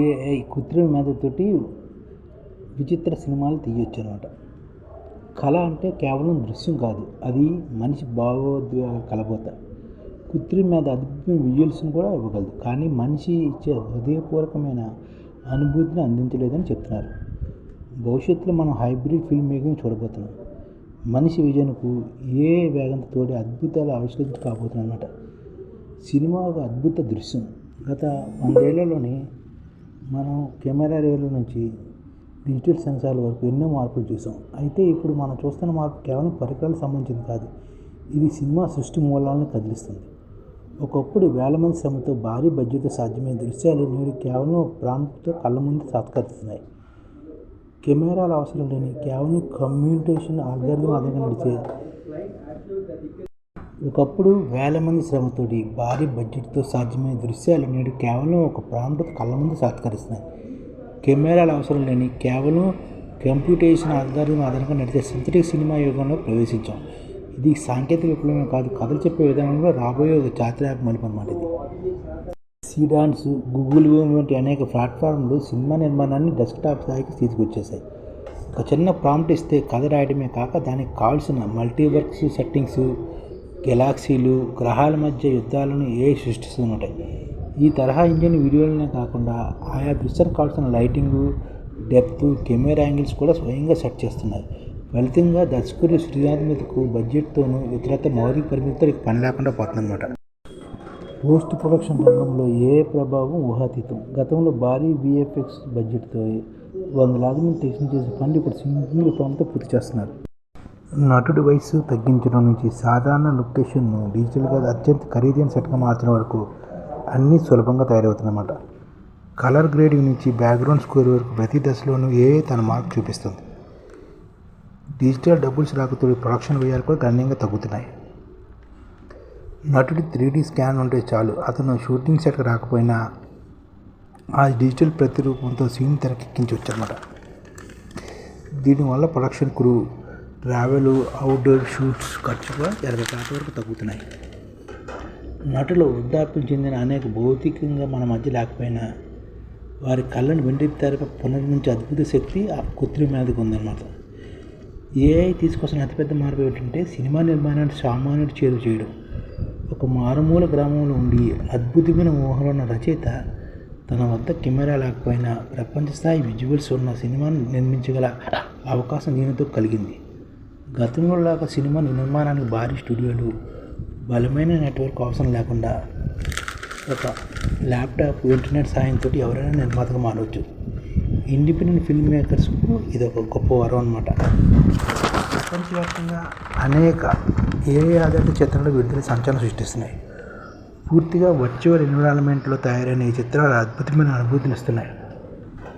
AI కృత్రిమ మేధతోటి విచిత్ర సినిమాలు తీయొచ్చు అనమాట. కళ అంటే కేవలం దృశ్యం కాదు, అది మనిషి భావోద్వేగాల కలబోత. కృత్రిమ మేధ అద్భుతమైన విజువల్స్ని కూడా ఇవ్వగలదు, కానీ మనిషి ఇచ్చే హృదయపూర్వకమైన అనుభూతిని అందించలేదని చెప్తున్నారు. భవిష్యత్తులో మనం హైబ్రిడ్ ఫిల్మ్ మేకింగ్ చూడబోతున్నాం. మనిషి విజన్కు ఏ వేగంతో తోడి అద్భుతాలు ఆవిష్కరించి కాబోతున్నమాట. సినిమా ఒక అద్భుత దృశ్యం. గత 100 ఏళ్లలోనే మనం కెమెరా రేల నుంచి డిజిటల్ సెన్సార్ల వరకు ఎన్నో మార్పులు చూసాం. అయితే ఇప్పుడు మనం చూస్తున్న మార్పు కేవలం పరికరాలకు సంబంధించింది కాదు, ఇది సినిమా సృష్టి మూలాలను కదిలిస్తుంది. ఒకప్పుడు వేల మంది శ్రమతో భారీ బడ్జెట్తో సాధ్యమైన దృశ్యాలు నేడు కేవలం ప్రాంప్ట్తో కళ్ళ ముందు సాత్కరిస్తున్నాయి. కెమెరాల అవసరం లేని కేవలం కమ్యూనికేషన్ ఆల్గారిథం ఆధారంగా నడిచే ఒకప్పుడు వేల మంది శ్రమతోటి భారీ బడ్జెట్తో సాధ్యమైన దృశ్యాలు నేడు కేవలం ఒక ప్రాంప్ట్తో కళ్ళ ముందు సాత్కరిస్తున్నాయి. కెమెరాల అవసరం లేని కేవలం కంప్యూటేషన్ ఆల్గారిథం ఆధారంగా నడిచే సింథటిక్ సినిమా యుగంలో ప్రవేశించాం. ఇది సాంకేతిక విప్లవమే కాదు, కథలు చెప్పే విధానంలో రాబోయే ఒక చారిత్రాత్మక మలుపు అన్నమాట. ఇది సీడాన్స్, గూగుల్ వంటి అనేక ప్లాట్ఫామ్లు సినిమా నిర్మాణాన్ని డెస్క్టాప్ స్థాయికి తీసుకొచ్చేసాయి. ఒక చిన్న ప్రాంప్ట్ ఇస్తే కథ రాయడమే కాక దానికి కావాల్సిన మల్టీవర్స్ సెట్టింగ్స్, గెలాక్సీలు, గ్రహాల మధ్య యుద్ధాలను ఏఐ సృష్టిస్తుంటాయి. ఈ తరహా ఇంజిన్ వీడియోలనే కాకుండా ఆయా దృశ్యానికి కావాల్సిన లైటింగు, డెప్త్, కెమెరా యాంగిల్స్ కూడా స్వయంగా సెట్ చేస్తున్నాయి. ఫలితంగా దర్శకుడి సృజనాత్మకతకు బడ్జెట్తోనూ ఇతరత్ర మౌలిక పరిమితితో పని లేకుండా పోతుందన్నమాట. పోస్ట్ ప్రొడక్షన్ రంగంలో ఏఐ ప్రభావం ఊహాతీతం. గతంలో భారీ విఎఫ్ఎక్స్ బడ్జెట్తో వందలాది మంది టెక్నీషియన్ చేసే పనులు ఇప్పుడు సింగిల్ ప్రాంప్ట్తో పూర్తి చేస్తున్నారు. నటుడి వయసు తగ్గించడం నుంచి సాధారణ లొకేషన్ను డిజిటల్గా అత్యంత ఖరీదైన సెట్గా మార్చడం వరకు అన్నీ సులభంగా తయారవుతుందన్నమాట. కలర్ గ్రేడింగ్ నుంచి బ్యాక్గ్రౌండ్ స్కోర్ వరకు ప్రతి దశలోనూ ఏఐ తన మార్క్ చూపిస్తుంది. డిజిటల్ డబుల్స్ రాకతో ప్రొడక్షన్ వ్యయాలు కూడా గణనీయంగా తగ్గుతున్నాయి. నటుడి 3D స్కాన్ ఉంటే చాలు, అతను షూటింగ్ సెట్కి రాకపోయినా ఆ డిజిటల్ ప్రతిరూపంతో సీన్ తెరకెక్కించవచ్చు అన్నమాట. దీనివల్ల production crew, travel, outdoor shoots ఖర్చు కూడా 20% వరకు తగ్గుతున్నాయి. నటులు వృద్ధాప్యం చెందిన అనేక భౌతికంగా మన మధ్య లేకపోయినా వారి కళ్ళను వెండితెరపై పునర్నిర్మించే అద్భుత శక్తి ఆ కృత్రిమ మేధకు ఉందన్నమాట. ఏఐ తీసుకొస్తున్న అతిపెద్ద మార్పు ఏంటంటే సినిమా నిర్మాణాన్ని సామాన్యుడు చేరువ చేయడం. ఒక మారుమూల గ్రామంలో ఉండి అద్భుతమైన ఊహలో ఉన్న రచయిత తన వద్ద కెమెరా లేకపోయినా ప్రపంచ స్థాయి విజువల్స్ ఉన్న సినిమాను నిర్మించగల అవకాశం దీనితో కలిగింది. గతంలో లాగా సినిమా నిర్మాణానికి భారీ స్టూడియోలు, బలమైన నెట్వర్క్ అవసరం లేకుండా ఒక ల్యాప్టాప్, ఇంటర్నెట్ సాయంతో ఎవరైనా నిర్మాతగా మారవచ్చు. ఇండిపెండెంట్ ఫిల్మ్ మేకర్స్కు ఇది ఒక గొప్ప వరం అన్నమాట. ప్రపంచవ్యాప్తంగా అనేక ఏఐ ఆధారిత చిత్రాలు విడుదల సంచలనం సృష్టిస్తున్నాయి. పూర్తిగా వర్చువల్ ఎన్విరాన్మెంట్లో తయారైన ఈ చిత్రాలు అద్భుతమైన అనుభూతిని ఇస్తున్నాయి.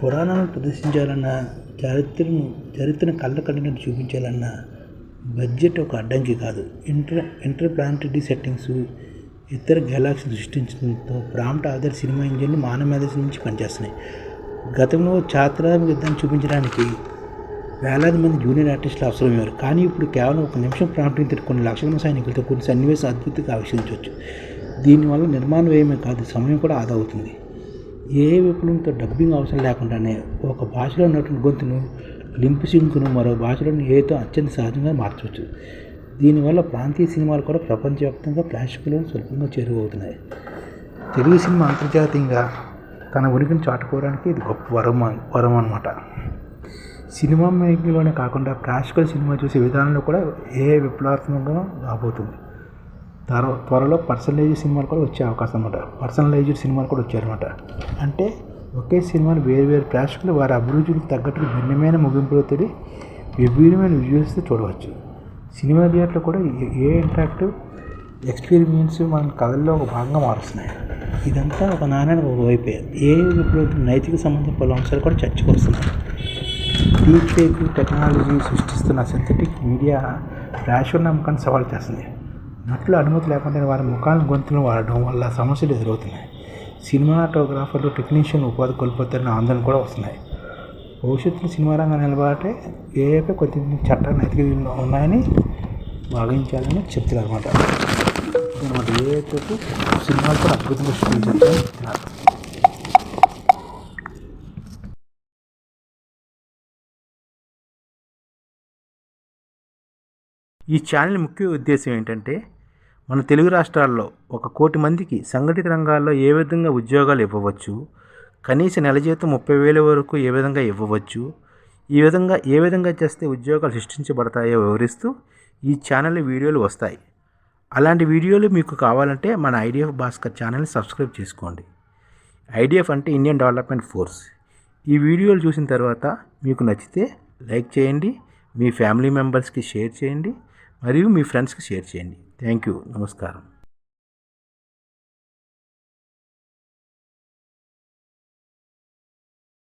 పురాణాలను ప్రదర్శించాలన్నా, చరిత్రను కళ్ళ కట్టినట్టు చూపించాలన్నా బడ్జెట్ ఒక అడ్డంకి కాదు. ఇంటర్ ప్లానటరీ సెట్టింగ్స్, ఇతర గెలాక్సీ సృష్టించడంతో ప్రాంప్ట్ ఆధారిత సినిమా ఇంజిన్లు మానవ మేధస్సు నుంచి పనిచేస్తున్నాయి. గతంలో చారిత్రాత్మక యుద్ధాన్ని చూపించడానికి వేలాది మంది జూనియర్ ఆర్టిస్టులు అవసరమయ్యారు, కానీ ఇప్పుడు కేవలం 1 నిమిషం ప్రాంప్ట్ని తిరిగి కొన్ని లక్షల మంది సైనికులతో కొన్ని సన్నివేశం అద్భుతంగా ఆవిష్కరించవచ్చు. దీనివల్ల నిర్మాణ వ్యయమే కాదు, సమయం కూడా ఆదా అవుతుంది. ఏ విప్లవంతో డబ్బింగ్ అవసరం లేకుండానే ఒక భాషలో ఉన్నటువంటి గొంతును, లింప్ సింక్ను మరో భాషలోని ఏతో అత్యంత సహజంగా మార్చవచ్చు. దీనివల్ల ప్రాంతీయ సినిమాలు కూడా ప్రపంచవ్యాప్తంగా ప్రేక్షకులను సులభంగా చేరువవుతున్నాయి. తెలుగు సినిమా అంతర్జాతీయంగా తన ఉనికిని చాటుకోవడానికి ఇది గొప్ప వరం అన్నమాట. సినిమా మేకింగ్లోనే కాకుండా ప్రేక్షకులు సినిమా చూసే విధానంలో కూడా ఏ విప్లవాత్మకంగా రాబోతుంది. త్వరలో పర్సనలైజ్డ్ సినిమాలు కూడా వచ్చే అవకాశం అన్నమాట. పర్సనలైజ్డ్ సినిమాలు కూడా వచ్చాయన్నమాట. అంటే ఒకే సినిమాను వేరు ప్రేక్షకులు వారి అభిరుచులకు తగ్గట్టు భిన్నమైన ముగింపులతో విభిన్నమైన విజువల్స్తో చూడవచ్చు. సినిమా థియేటర్లో కూడా ఏ ఇంటరాక్టివ్ ఎక్స్పీరియన్స్ మన కథల్లో ఒక భాగంగా మారుస్తున్నాయి. ఇదంతా ఒక నాణ్యానికి ఒక వైపే. ఏ విప్లవం నైతిక సంబంధించిన పలు అంశాలు కూడా చర్చకు వస్తున్నాయి. డీప్ ఫేక్ టెక్నాలజీ సృష్టిస్తున్న సింథటిక్ మీడియా ప్రేక్షకుల నమ్మకాన్ని సవాల్ చేస్తుంది. నటుల అనుమతి లేకుండా వారి ముఖాలను, గొంతులను వాడడం వల్ల సమస్యలు ఎదురవుతున్నాయి. సినిమాటోగ్రాఫర్లు, టెక్నీషియన్ ఉపాధి కోల్పోతారన్న ఆందోళన కూడా వస్తున్నాయి. భవిష్యత్తులో సినిమా రంగం నిలబడితే ఏఐపై కొద్ది చట్టాలు నైతిక ఉన్నాయని భావించాలని చెప్తున్నారు అన్నమాట. ఏఐతో సినిమాలు కూడా అద్భుతంగా సృష్టించాలని చెప్తున్నారు. ఈ ఛానల్ ముఖ్య ఉద్దేశం ఏంటంటే మన తెలుగు రాష్ట్రాల్లో 1 కోటి మందికి సంఘటిత రంగాల్లో ఏ విధంగా ఉద్యోగాలు ఇవ్వవచ్చు, కనీస నెల జీతం 30,000 వరకు ఏ విధంగా ఇవ్వవచ్చు, ఏ విధంగా చేస్తే ఉద్యోగాలు సృష్టించబడతాయో వివరిస్తూ ఈ ఛానల్ వీడియోలు వస్తాయి. అలాంటి వీడియోలు మీకు కావాలంటే మన ఐడిఎఫ్ భాస్కర్ ఛానల్ని సబ్స్క్రైబ్ చేసుకోండి. ఐడిఎఫ్ అంటే ఇండియన్ డెవలప్మెంట్ ఫోర్స్. ఈ వీడియోలు చూసిన తర్వాత మీకు నచ్చితే లైక్ చేయండి, మీ ఫ్యామిలీ మెంబర్స్కి షేర్ చేయండి మరియు మీ ఫ్రెండ్స్కి షేర్ చేయండి. Thank you. నమస్కారం.